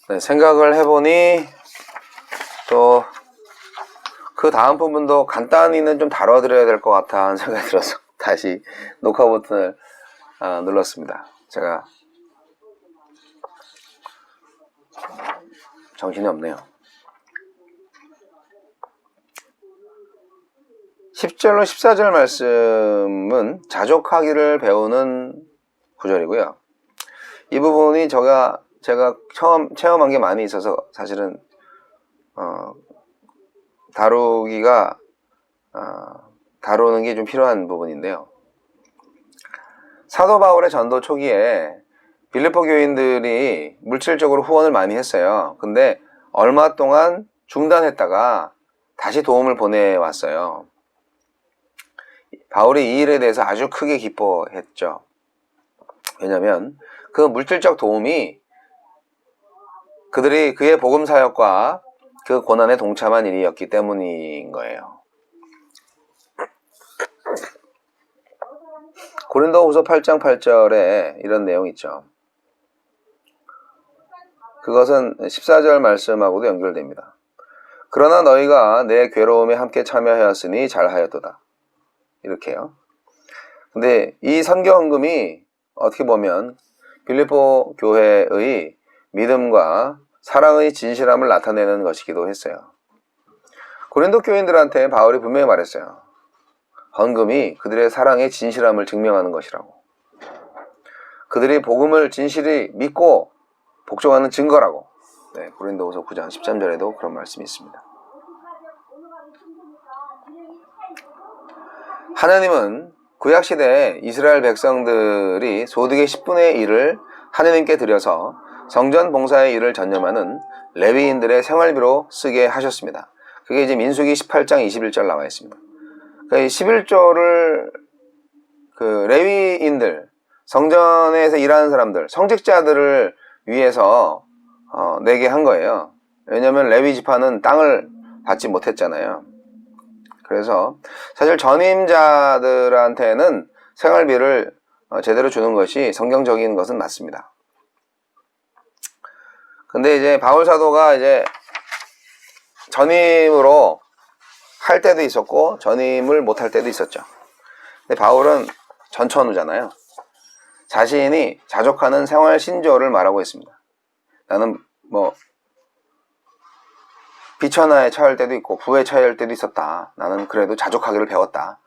네, 생각을 해보니 또 그 다음 부분도 간단히는 좀 다뤄드려야 될 것 같아 하는 생각이 들어서 다시 녹화 버튼을 눌렀습니다. 제가 정신이 없네요. 10절로 14절 말씀은 자족하기를 배우는 구절이고요. 이 부분이 제가 처음 체험한 게 많이 있어서 사실은 다루는 게 좀 필요한 부분인데요. 사도 바울의 전도 초기에 빌립보 교인들이 물질적으로 후원을 많이 했어요. 근데 얼마 동안 중단했다가 다시 도움을 보내왔어요. 바울이 이 일에 대해서 아주 크게 기뻐했죠. 왜냐하면 그 물질적 도움이 그들이 그의 복음 사역과 그 고난에 동참한 일이었기 때문인 거예요. 고린도후서 8장 8절에 이런 내용이 있죠. 그것은 14절 말씀하고도 연결됩니다. 그러나 너희가 내 괴로움에 함께 참여하였으니 잘하였도다. 이렇게요. 근데 이 선교헌금이 어떻게 보면 빌립보 교회의 믿음과 사랑의 진실함을 나타내는 것이기도 했어요. 고린도 교인들한테 바울이 분명히 말했어요. 헌금이 그들의 사랑의 진실함을 증명하는 것이라고. 그들이 복음을 진실히 믿고 복종하는 증거라고. 네, 고린도후서 9장 13절에도 그런 말씀이 있습니다. 하나님은 구약시대 이스라엘 백성들이 소득의 10분의 1을 하나님께 드려서 성전 봉사의 일을 전념하는 레위인들의 생활비로 쓰게 하셨습니다. 그게 이제 민수기 18장 21절 나와 있습니다. 그러니까 11조를 그 레위인들, 성전에서 일하는 사람들, 성직자들을 위해서 내게 한 거예요. 왜냐하면 레위 지파는 땅을 받지 못했잖아요. 그래서 사실 전임자들한테는 생활비를 제대로 주는 것이 성경적인 것은 맞습니다. 근데 이제 바울 사도가 이제 전임으로 할 때도 있었고 전임을 못할 때도 있었죠. 근데 바울은 전천후잖아요. 자신이 자족하는 생활 신조를 말하고 있습니다. 나는 비천하에 처할 때도 있고 부에 처할 때도 있었다. 나는 그래도 자족하기를 배웠다.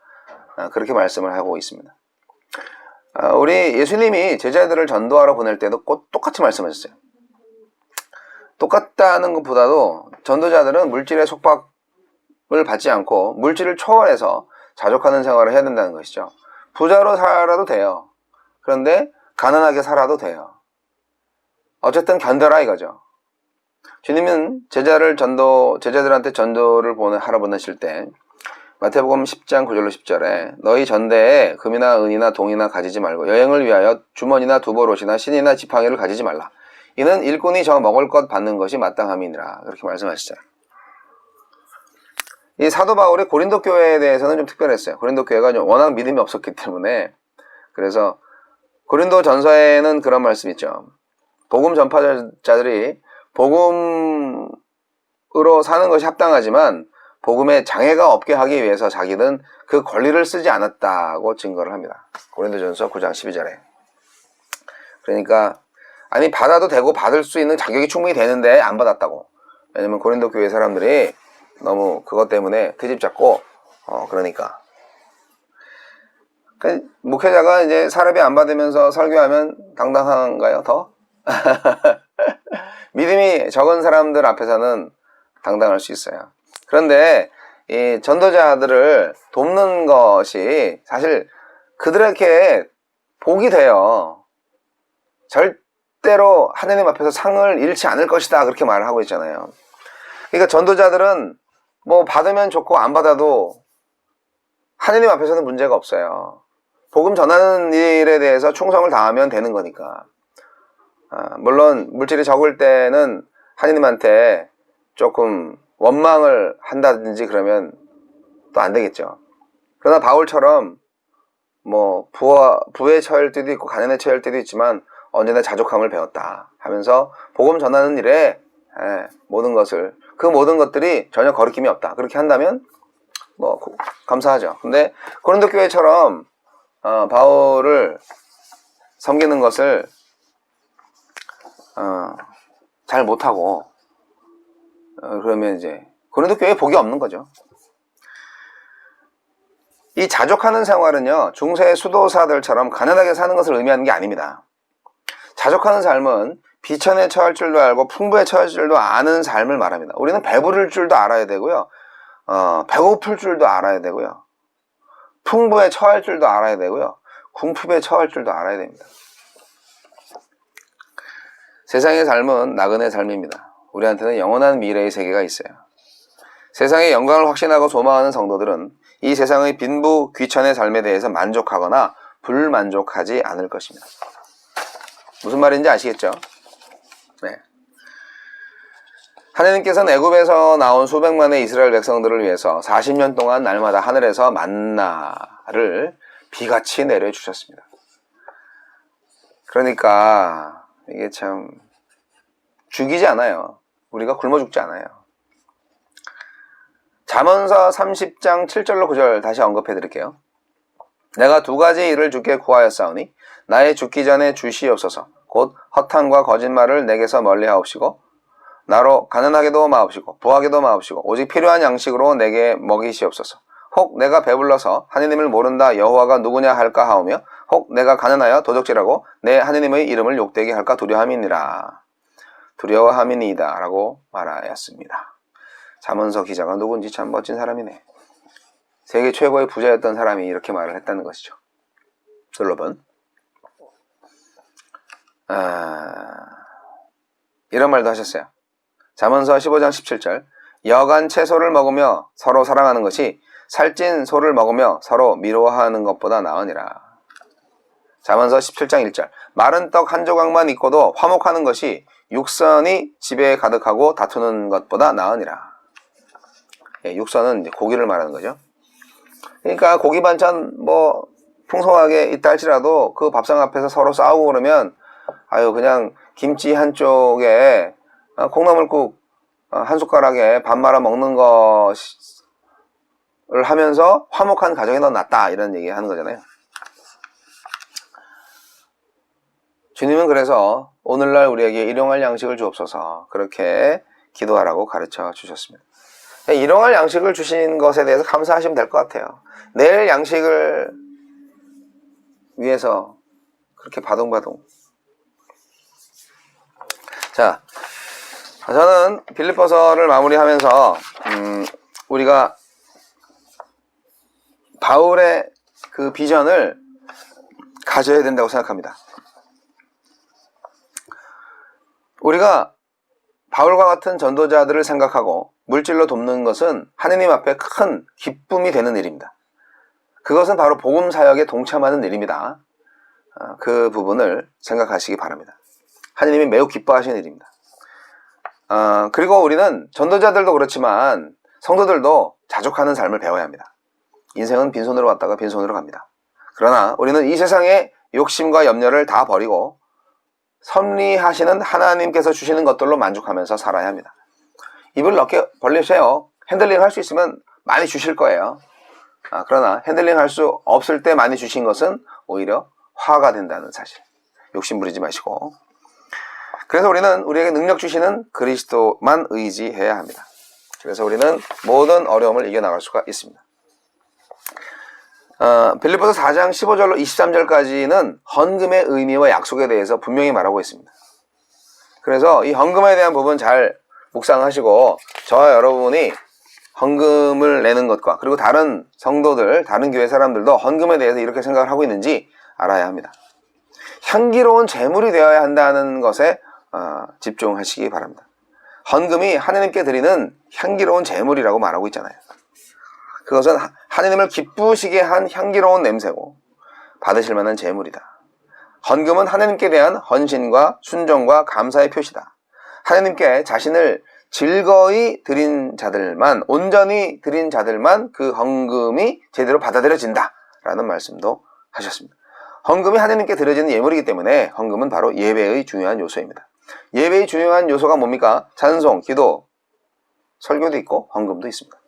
그렇게 말씀을 하고 있습니다. 우리 예수님이 제자들을 전도하러 보낼 때도 똑같이 말씀하셨어요. 똑같다는 것보다도 전도자들은 물질의 속박을 받지 않고 물질을 초월해서 자족하는 생활을 해야 된다는 것이죠. 부자로 살아도 돼요. 그런데 가난하게 살아도 돼요. 어쨌든 견뎌라 이거죠. 주님은 제자들한테 전도를 하러 보내실 때 마태복음 10장 9절로 10절에 너희 전대에 금이나 은이나 동이나 가지지 말고 여행을 위하여 주머니나 두보롯이나 신이나 지팡이를 가지지 말라. 이는 일꾼이 저 먹을 것 받는 것이 마땅함이니라. 그렇게 말씀하시죠. 이 사도 바울이 고린도 교회에 대해서는 좀 특별했어요. 고린도 교회가 워낙 믿음이 없었기 때문에. 그래서 고린도 전서에는 그런 말씀이 있죠. 복음 전파자들이 복음으로 사는 것이 합당하지만 복음에 장애가 없게 하기 위해서 자기는 그 권리를 쓰지 않았다고 증거를 합니다. 고린도전서 9장 12절에. 그러니까 아니 받아도 되고 받을 수 있는 자격이 충분히 되는데 안 받았다고. 왜냐면 고린도 교회 사람들이 너무 그것 때문에 트집 잡고 그러니까 목회자가 이제 사례비 안 받으면서 설교하면 당당한가요? 더? 믿음이 적은 사람들 앞에서는 당당할 수 있어요. 그런데 이 전도자들을 돕는 것이 사실 그들에게 복이 돼요. 절대로 하나님 앞에서 상을 잃지 않을 것이다 그렇게 말을 하고 있잖아요. 그러니까 전도자들은 받으면 좋고 안 받아도 하나님 앞에서는 문제가 없어요. 복음 전하는 일에 대해서 충성을 다하면 되는 거니까. 물론 물질이 적을 때는 하나님한테 조금 원망을 한다든지 그러면 또 안 되겠죠. 그러나 바울처럼 부에 처할 때도 있고 가난에 처할 때도 있지만 언제나 자족함을 배웠다 하면서 복음 전하는 일에 모든 것들이 전혀 거리낌이 없다. 그렇게 한다면 뭐 감사하죠. 근데 고린도 교회처럼 바울을 섬기는 것을 잘 못하고 그러면 이제 고린도 교회에 복이 없는 거죠. 이 자족하는 생활은요, 중세 수도사들처럼 가난하게 사는 것을 의미하는 게 아닙니다. 자족하는 삶은 비천에 처할 줄도 알고 풍부에 처할 줄도 아는 삶을 말합니다. 우리는 배부를 줄도 알아야 되고요, 배고플 줄도 알아야 되고요, 풍부에 처할 줄도 알아야 되고요, 궁핍에 처할 줄도 알아야 됩니다. 세상의 삶은 나그네 삶입니다. 우리한테는 영원한 미래의 세계가 있어요. 세상의 영광을 확신하고 소망하는 성도들은 이 세상의 빈부 귀천의 삶에 대해서 만족하거나 불만족하지 않을 것입니다. 무슨 말인지 아시겠죠? 네. 하느님께서는 애굽에서 나온 수백만의 이스라엘 백성들을 위해서 40년 동안 날마다 하늘에서 만나를 비같이 내려주셨습니다. 그러니까 이게 참 죽이지 않아요. 우리가 굶어 죽지 않아요. 잠언서 30장 7절로 9절 다시 언급해 드릴게요. 내가 두 가지 일을 주께 구하였사오니 나의 죽기 전에 주시옵소서. 곧 허탄과 거짓말을 내게서 멀리하옵시고 나로 가난하게도 마옵시고 부하게도 마옵시고 오직 필요한 양식으로 내게 먹이시옵소서. 혹 내가 배불러서 하느님을 모른다 여호와가 누구냐 할까 하오며 혹 내가 가난하여 도적질하고 내 하느님의 이름을 욕되게 할까 두려워함이니이다 라고 말하였습니다. 잠언서 기자가 누군지 참 멋진 사람이네. 세계 최고의 부자였던 사람이 이렇게 말을 했다는 것이죠. 여러분, 이런 말도 하셨어요. 잠언서 15장 17절 여간 채소를 먹으며 서로 사랑하는 것이 살찐 소를 먹으며 서로 미워하는 것보다 나으니라. 잠언서 17장 1절 마른 떡 한 조각만 있고도 화목하는 것이 육선이 집에 가득하고 다투는 것보다 나으니라. 육선은 이제 고기를 말하는 거죠. 그러니까 고기 반찬 뭐 풍성하게 있다 할지라도 그 밥상 앞에서 서로 싸우고 그러면 그냥 김치 한쪽에 콩나물국 한 숟가락에 밥 말아 먹는 것을 하면서 화목한 가정이 더 낫다 이런 얘기 하는 거잖아요. 주님은 그래서 오늘날 우리에게 일용할 양식을 주옵소서 그렇게 기도하라고 가르쳐 주셨습니다. 일용할 양식을 주신 것에 대해서 감사하시면 될 것 같아요. 내일 양식을 위해서 그렇게 바둥바둥. 자, 저는 빌립보서를 마무리하면서 우리가 바울의 그 비전을 가져야 된다고 생각합니다. 우리가 바울과 같은 전도자들을 생각하고 물질로 돕는 것은 하느님 앞에 큰 기쁨이 되는 일입니다. 그것은 바로 복음 사역에 동참하는 일입니다. 그 부분을 생각하시기 바랍니다. 하느님이 매우 기뻐하시는 일입니다. 그리고 우리는 전도자들도 그렇지만 성도들도 자족하는 삶을 배워야 합니다. 인생은 빈손으로 왔다가 빈손으로 갑니다. 그러나 우리는 이 세상의 욕심과 염려를 다 버리고 섭리하시는 하나님께서 주시는 것들로 만족하면서 살아야 합니다. 입을 넓게 벌리세요. 핸들링 할 수 있으면 많이 주실 거예요. 그러나 핸들링 할 수 없을 때 많이 주신 것은 오히려 화가 된다는 사실. 욕심 부리지 마시고. 그래서 우리는 우리에게 능력 주시는 그리스도만 의지해야 합니다. 그래서 우리는 모든 어려움을 이겨나갈 수가 있습니다. 빌립보서 4장 15절로 23절까지는 헌금의 의미와 약속에 대해서 분명히 말하고 있습니다. 그래서 이 헌금에 대한 부분 잘 묵상하시고 저와 여러분이 헌금을 내는 것과 그리고 다른 성도들, 다른 교회 사람들도 헌금에 대해서 이렇게 생각을 하고 있는지 알아야 합니다. 향기로운 제물이 되어야 한다는 것에 집중하시기 바랍니다. 헌금이 하느님께 드리는 향기로운 제물이라고 말하고 있잖아요. 그것은 하느님을 기쁘시게 한 향기로운 냄새고 받으실 만한 제물이다. 헌금은 하느님께 대한 헌신과 순종과 감사의 표시다. 하느님께 자신을 즐거이 드린 자들만, 온전히 드린 자들만 그 헌금이 제대로 받아들여진다 라는 말씀도 하셨습니다. 헌금이 하나님께 드려지는 예물이기 때문에 헌금은 바로 예배의 중요한 요소입니다. 예배의 중요한 요소가 뭡니까? 찬송, 기도, 설교도 있고 헌금도 있습니다.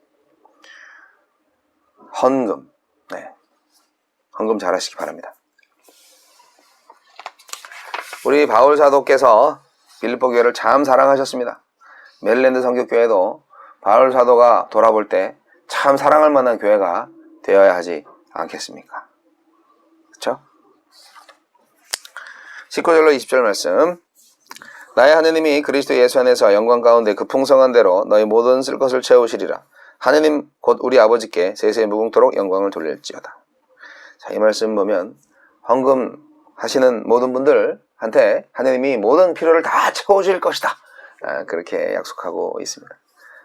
헌금, 네, 헌금 잘 하시기 바랍니다. 우리 바울 사도께서 빌립보 교회를 참 사랑하셨습니다. 메릴랜드 선교교회도 바울 사도가 돌아볼 때 참 사랑할 만한 교회가 되어야 하지 않겠습니까? 그렇죠? 19절로 20절 말씀. 나의 하느님이 그리스도 예수 안에서 영광 가운데 그 풍성한 대로 너희 모든 쓸 것을 채우시리라. 하느님 곧 우리 아버지께 세세 무궁토록 영광을 돌릴지어다. 자, 이 말씀 보면 헌금 하시는 모든 분들한테 하느님이 모든 필요를 다 채워줄 것이다. 그렇게 약속하고 있습니다.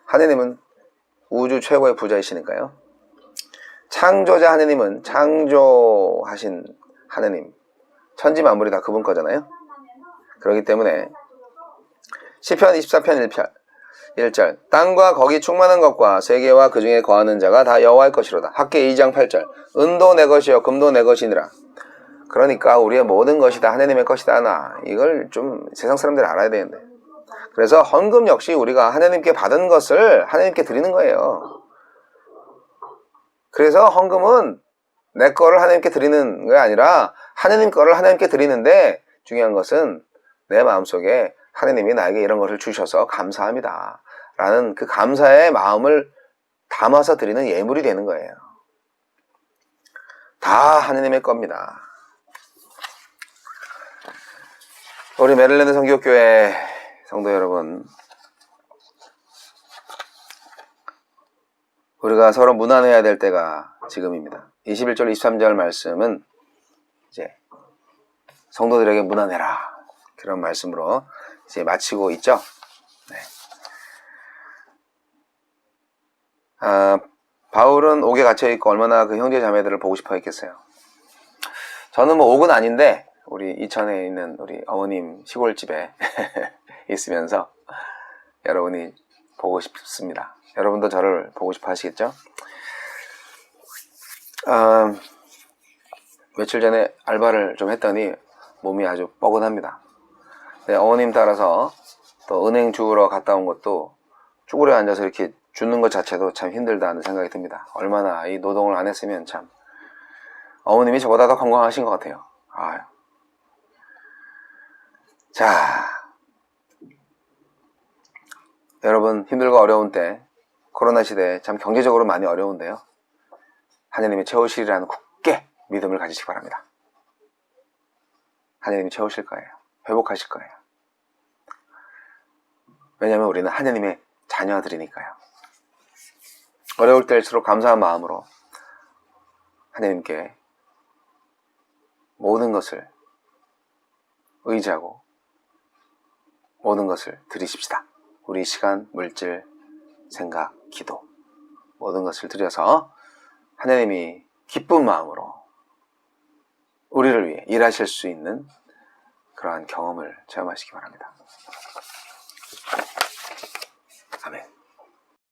하느님은 우주 최고의 부자이시니까요. 창조자 하느님은 창조하신 하느님, 천지 만물이 다 그분 거잖아요. 그렇기 때문에 시편 24편 1절 땅과 거기 충만한 것과 세계와 그 중에 거하는 자가 다 여호와의 것이로다. 학개 2장 8절 은도 내 것이요 금도 내 것이니라. 그러니까 우리의 모든 것이 다 하느님의 것이다. 이걸 좀 세상 사람들이 알아야 되는데, 그래서 헌금 역시 우리가 하나님께 받은 것을 하나님께 드리는 거예요. 그래서 헌금은 내 거를 하나님께 드리는 게 아니라 하나님 거를 하나님께 드리는데, 중요한 것은 내 마음속에 하나님이 나에게 이런 것을 주셔서 감사합니다 라는 그 감사의 마음을 담아서 드리는 예물이 되는 거예요. 다 하나님의 겁니다. 우리 메릴랜드 선교교회 성도 여러분, 우리가 서로 무난해야 될 때가 지금입니다. 21절 23절 말씀은 이제 성도들에게 무난해라, 그런 말씀으로 이제 마치고 있죠. 네. 바울은 옥에 갇혀있고 얼마나 그 형제 자매들을 보고 싶어 했겠어요. 저는 뭐 옥은 아닌데 우리 이천에 있는 우리 어머님 시골집에 있으면서 여러분이 보고 싶습니다. 여러분도 저를 보고 싶어 하시겠죠? 며칠 전에 알바를 좀 했더니 몸이 아주 뻐근합니다. 네, 어머님 따라서 또 은행 주우러 갔다 온 것도 쭈그려 앉아서 이렇게 줍는 것 자체도 참 힘들다는 생각이 듭니다. 얼마나 이 노동을 안 했으면 참. 어머님이 저보다 더 건강하신 것 같아요. 아유. 자, 여러분 힘들고 어려운 때, 코로나 시대에 참 경제적으로 많이 어려운데요, 하나님이 채우시리라는 굳게 믿음을 가지시기 바랍니다. 하나님이 채우실 거예요. 회복하실 거예요. 왜냐하면 우리는 하나님의 자녀들이니까요. 어려울 때일수록 감사한 마음으로 하나님께 모든 것을 의지하고 모든 것을 드리십시다. 우리 시간, 물질, 생각, 기도, 모든 것을 드려서 하나님이 기쁜 마음으로 우리를 위해 일하실 수 있는 그러한 경험을 체험하시기 바랍니다. 아멘.